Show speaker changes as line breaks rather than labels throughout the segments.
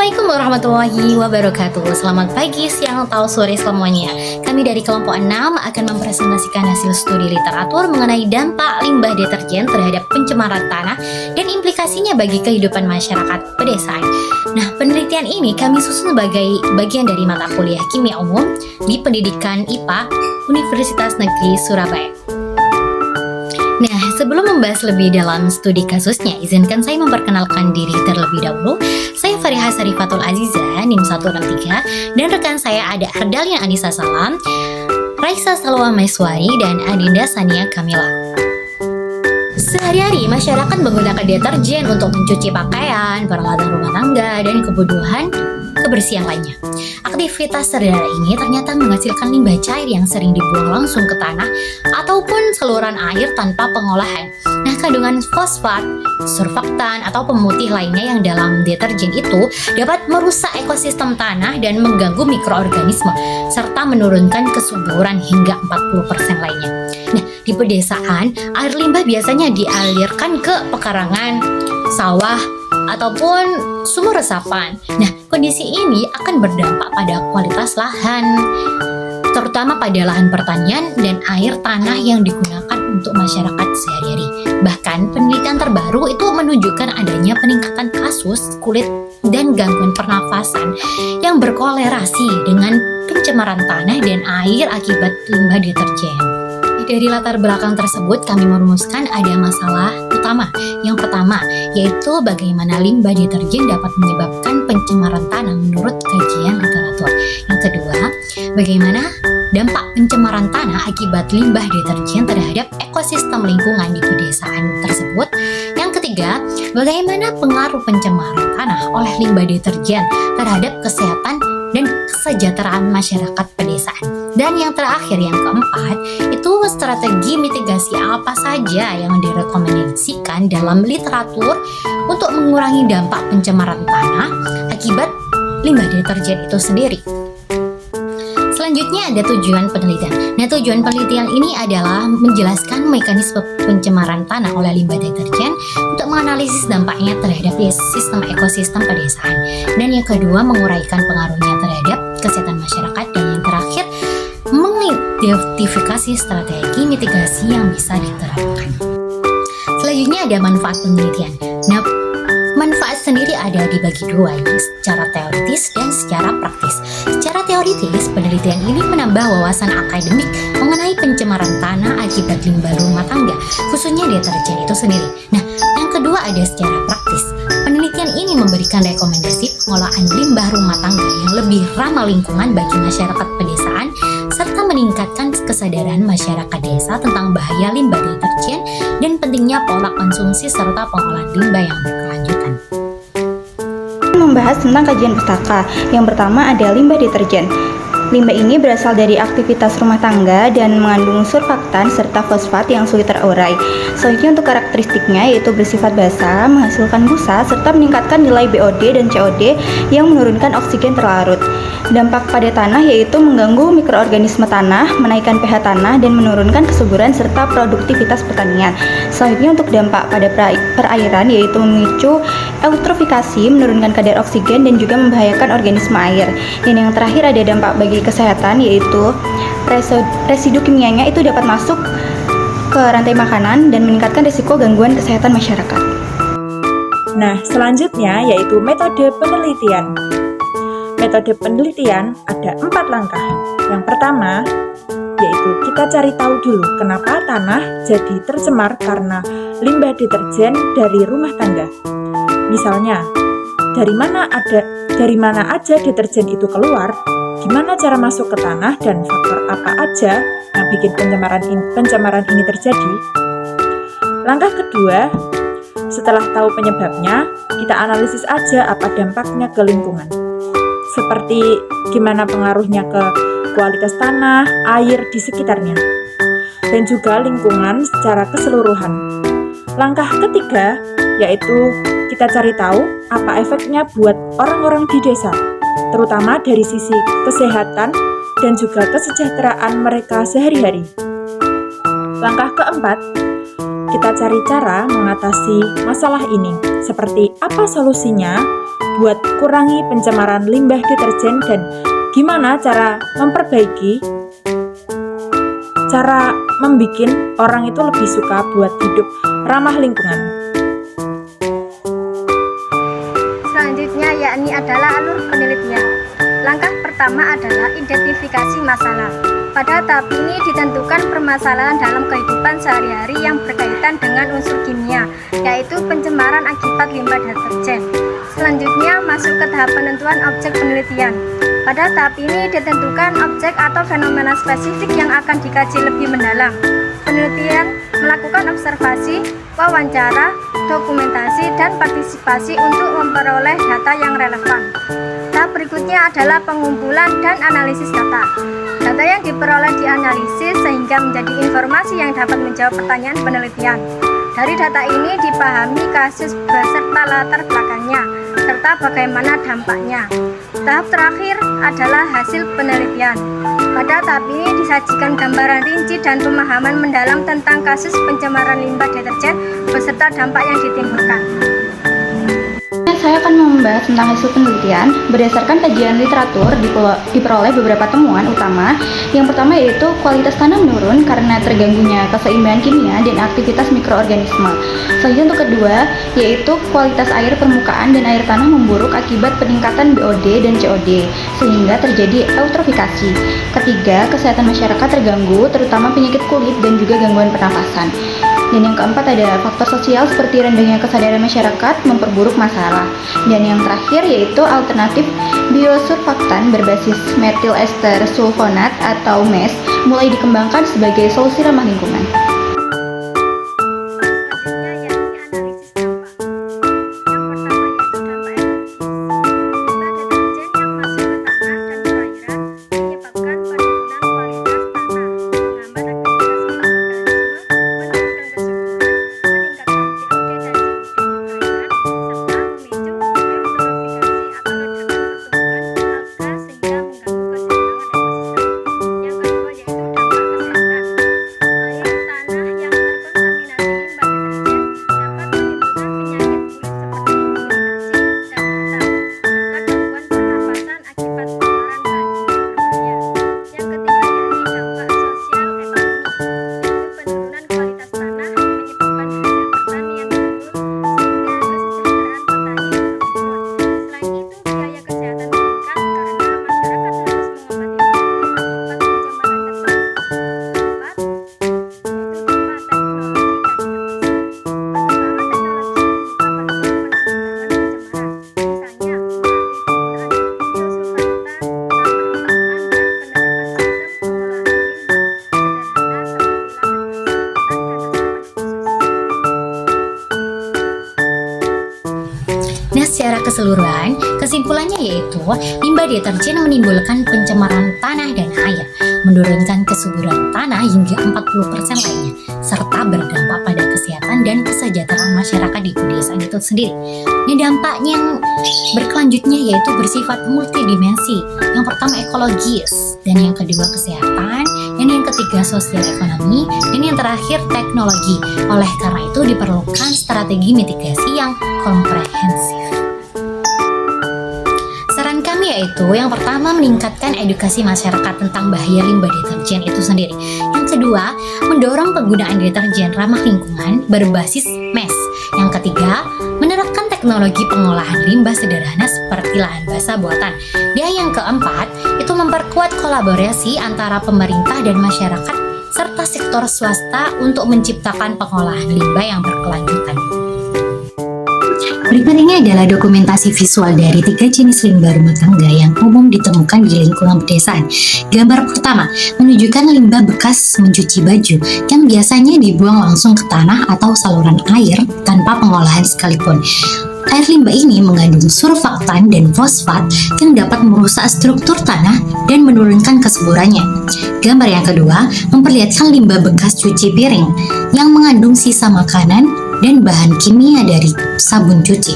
Assalamualaikum warahmatullahi wabarakatuh. Selamat pagi, siang, atau sore semuanya. Kami dari kelompok 6 akan mempresentasikan hasil studi literatur mengenai dampak limbah deterjen terhadap pencemaran tanah dan implikasinya bagi kehidupan masyarakat pedesaan. Nah, penelitian ini kami susun sebagai bagian dari mata kuliah Kimia Umum di Pendidikan IPA Universitas Negeri Surabaya. Nah, sebelum membahas lebih dalam studi kasusnya, izinkan saya memperkenalkan diri terlebih dahulu. Saya Fariha Sarifatul Aziza, NIM 163, dan rekan saya ada Ardalina Anissa Salam, Raisa Salwa Maiswari, dan Adinda Sania Kamila. Sehari-hari, masyarakat menggunakan deterjen untuk mencuci pakaian, peralatan rumah tangga, dan kebutuhan kebersihan lainnya. Aktivitas sederhana ini ternyata menghasilkan limbah cair yang sering dibuang langsung ke tanah ataupun saluran air tanpa pengolahan. Nah, kandungan fosfat, surfaktan, atau pemutih lainnya yang dalam deterjen itu dapat merusak ekosistem tanah dan mengganggu mikroorganisme serta menurunkan kesuburan hingga 40% lainnya. Nah, di pedesaan, air limbah biasanya dialirkan ke pekarangan, sawah, ataupun sumur resapan. Nah, kondisi ini akan berdampak pada kualitas lahan, terutama pada lahan pertanian dan air tanah yang digunakan untuk masyarakat sehari-hari. Bahkan, penelitian terbaru itu menunjukkan adanya peningkatan kasus kulit dan gangguan pernafasan yang berkolerasi dengan pencemaran tanah dan air akibat limbah deterjen. Dari latar belakang tersebut, kami merumuskan ada masalah utama. Yang pertama, yaitu bagaimana limbah deterjen dapat menyebabkan pencemaran tanah menurut kajian literatur. Yang kedua, bagaimana dampak pencemaran tanah akibat limbah deterjen terhadap ekosistem lingkungan di pedesaan tersebut. Yang ketiga, bagaimana pengaruh pencemaran tanah oleh limbah deterjen terhadap kesehatan dan kesejahteraan masyarakat pedesaan. Dan yang terakhir, yang keempat, itu strategi mitigasi apa saja yang direkomendasikan dalam literatur untuk mengurangi dampak pencemaran tanah akibat limbah deterjen itu sendiri. Selanjutnya ada tujuan penelitian. Nah, tujuan penelitian ini adalah menjelaskan mekanisme pencemaran tanah oleh limbah deterjen untuk menganalisis dampaknya terhadap sistem ekosistem pedesaan. Dan yang kedua, menguraikan pengaruhnya terhadap kesehatan masyarakat. Dan yang terakhir, mengidentifikasi strategi mitigasi yang bisa diterapkan. Selanjutnya ada manfaat penelitian. Nah, manfaat sendiri ada dibagi dua, secara teoritis dan secara praktis. Secara teoritis, penelitian ini menambah wawasan akademik mengenai pencemaran tanah akibat limbah rumah tangga, khususnya deterjen itu sendiri. Nah, yang kedua ada secara praktis. Penelitian ini memberikan rekomendasi pengolahan limbah rumah tangga yang lebih ramah lingkungan bagi masyarakat pedesaan, serta meningkatkan kesadaran masyarakat desa tentang bahaya limbah deterjen dan pentingnya pola konsumsi serta pengolahan limbah yang berkelanjutan.
Membahas tentang kajian pustaka. Yang pertama ada limbah deterjen. Limbah ini berasal dari aktivitas rumah tangga dan mengandung surfaktan serta fosfat yang sulit terurai. Selanjutnya untuk karakteristiknya yaitu bersifat basa, menghasilkan busa, serta meningkatkan nilai BOD dan COD yang menurunkan oksigen terlarut. Dampak pada tanah yaitu mengganggu mikroorganisme tanah, menaikkan pH tanah, dan menurunkan kesuburan serta produktivitas pertanian. Selanjutnya untuk dampak pada perairan yaitu memicu eutrofikasi, menurunkan kadar oksigen, dan juga membahayakan organisme air. Dan yang terakhir ada dampak bagi kesehatan yaitu residu kimianya itu dapat masuk ke rantai makanan dan meningkatkan risiko gangguan kesehatan masyarakat.
Nah, selanjutnya yaitu metode penelitian. Metode penelitian ada 4 langkah. Yang pertama, yaitu kita cari tahu dulu kenapa tanah jadi tercemar karena limbah deterjen dari rumah tangga. Misalnya, dari mana aja deterjen itu keluar, gimana cara masuk ke tanah, dan faktor apa aja yang bikin pencemaran ini terjadi. Langkah kedua, setelah tahu penyebabnya, kita analisis aja apa dampaknya ke lingkungan. Seperti gimana pengaruhnya ke kualitas tanah, air di sekitarnya, dan juga lingkungan secara keseluruhan. Langkah ketiga, yaitu kita cari tahu apa efeknya buat orang-orang di desa, terutama dari sisi kesehatan dan juga kesejahteraan mereka sehari-hari. Langkah keempat, kita cari cara mengatasi masalah ini. Seperti apa solusinya buat kurangi pencemaran limbah deterjen dan gimana cara memperbaiki, cara membuat orang itu lebih suka buat hidup ramah lingkungan.
Selanjutnya yakni adalah alur penelitian. Langkah pertama adalah identifikasi masalah. Pada tahap ini ditentukan permasalahan dalam kehidupan sehari-hari yang berkaitan dengan unsur kimia, yaitu pencemaran akibat limbah deterjen. Selanjutnya masuk ke tahap penentuan objek penelitian. Pada tahap ini ditentukan objek atau fenomena spesifik yang akan dikaji lebih mendalam. Penelitian melakukan observasi, wawancara, dokumentasi, dan partisipasi untuk memperoleh data yang relevan. Tahap berikutnya adalah pengumpulan dan analisis data. Data yang diperoleh dianalisis sehingga menjadi informasi yang dapat menjawab pertanyaan penelitian. Dari data ini dipahami kasus beserta latar belakangnya, serta bagaimana dampaknya. Tahap terakhir adalah hasil penelitian. Pada tahap ini disajikan gambaran rinci dan pemahaman mendalam tentang kasus pencemaran limbah deterjen beserta dampak yang ditimbulkan.
Saya akan membahas tentang hasil penelitian. Berdasarkan kajian literatur, diperoleh beberapa temuan utama. Yang pertama yaitu kualitas tanah menurun karena terganggunya keseimbangan kimia dan aktivitas mikroorganisme. Selanjutnya untuk kedua, yaitu kualitas air permukaan dan air tanah memburuk akibat peningkatan BOD dan COD, sehingga terjadi eutrofikasi. Ketiga, kesehatan masyarakat terganggu, terutama penyakit kulit dan juga gangguan pernafasan. Dan yang keempat ada faktor sosial seperti rendahnya kesadaran masyarakat memperburuk masalah. Dan yang terakhir yaitu alternatif biosurfaktan berbasis metil ester sulfonat atau MES mulai dikembangkan sebagai solusi ramah lingkungan.
Nah, secara keseluruhan, kesimpulannya yaitu limbah deterjen menimbulkan pencemaran tanah dan air, menurunkan kesuburan tanah hingga 40% lainnya, serta berdampak pada kesehatan dan kesejahteraan masyarakat di pedesaan itu sendiri. Nah, dampaknya yang berkelanjutnya yaitu bersifat multidimensi. Yang pertama ekologis, dan yang kedua kesehatan, dan yang ketiga sosial ekonomi, dan yang terakhir teknologi. Oleh karena itu diperlukan strategi mitigasi yang komprehensif. Saran kami yaitu yang pertama meningkatkan edukasi masyarakat tentang bahaya limbah deterjen itu sendiri. Yang kedua, mendorong penggunaan deterjen ramah lingkungan berbasis MES. Yang ketiga, menerapkan teknologi pengolahan limbah sederhana seperti lahan basah buatan. Dan yang keempat, itu memperkuat kolaborasi antara pemerintah dan masyarakat serta sektor swasta untuk menciptakan pengolahan limbah yang berkelanjutan. Berikut ini adalah dokumentasi visual dari 3 jenis limbah rumah tangga yang umum ditemukan di lingkungan pedesaan. Gambar pertama menunjukkan limbah bekas mencuci baju yang biasanya dibuang langsung ke tanah atau saluran air tanpa pengolahan sekalipun. Air limbah ini mengandung surfaktan dan fosfat yang dapat merusak struktur tanah dan menurunkan kesuburannya. Gambar yang kedua memperlihatkan limbah bekas cuci piring yang mengandung sisa makanan dan bahan kimia dari sabun cuci.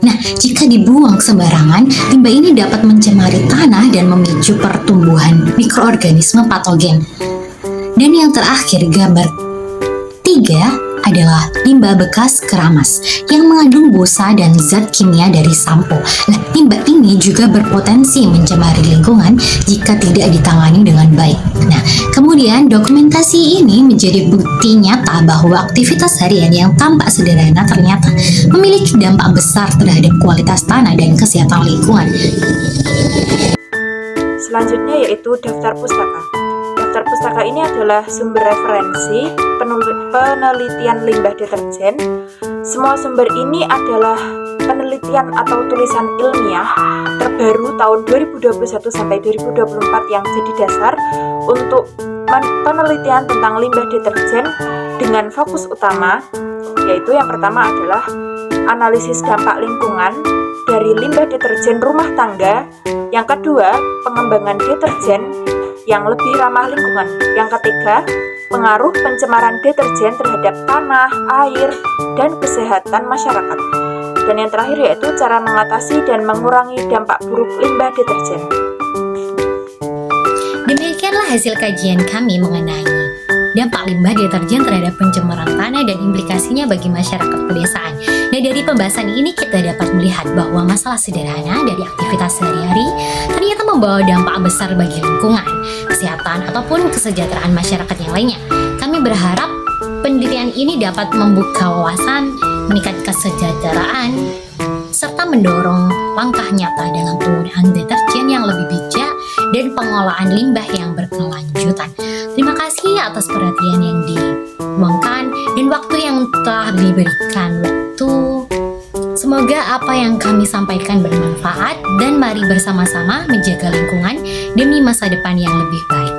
Nah, jika dibuang sembarangan, limbah ini dapat mencemari tanah dan memicu pertumbuhan mikroorganisme patogen. Dan yang terakhir, gambar 3 adalah limbah bekas keramas yang mengandung busa dan zat kimia dari sampo. Nah, limbah ini juga berpotensi mencemari lingkungan jika tidak ditangani dengan baik. Nah, kemudian dokumentasi ini menjadi bukti nyata bahwa aktivitas harian yang tampak sederhana ternyata memiliki dampak besar terhadap kualitas tanah dan kesehatan lingkungan.
Selanjutnya yaitu daftar pustaka. Daftar pustaka ini adalah sumber referensi penelitian limbah deterjen. Semua sumber ini adalah penelitian atau tulisan ilmiah terbaru tahun 2021 sampai 2024 yang jadi dasar untuk penelitian tentang limbah deterjen dengan fokus utama, yaitu yang pertama adalah analisis dampak lingkungan dari limbah deterjen rumah tangga. Yang kedua, pengembangan deterjen yang lebih ramah lingkungan. Yang ketiga, pengaruh pencemaran deterjen terhadap tanah, air, dan kesehatan masyarakat. Dan yang terakhir yaitu cara mengatasi dan mengurangi dampak buruk limbah deterjen.
Demikianlah hasil kajian kami mengenai dampak limbah deterjen terhadap pencemaran tanah dan implikasinya bagi masyarakat pedesaan. Nah, dari pembahasan ini kita dapat melihat bahwa masalah sederhana dari aktivitas sehari-hari ternyata membawa dampak besar bagi lingkungan, kesehatan, ataupun kesejahteraan masyarakat yang lainnya. Kami berharap penelitian ini dapat membuka wawasan, meningkatkan kesejahteraan, serta mendorong langkah nyata dalam penggunaan deterjen yang lebih bijak dan pengolahan limbah yang berkelanjutan. Terima kasih atas perhatian yang diluangkan dan waktu yang telah diberikan Semoga apa yang kami sampaikan bermanfaat dan mari bersama-sama menjaga lingkungan demi masa depan yang lebih baik.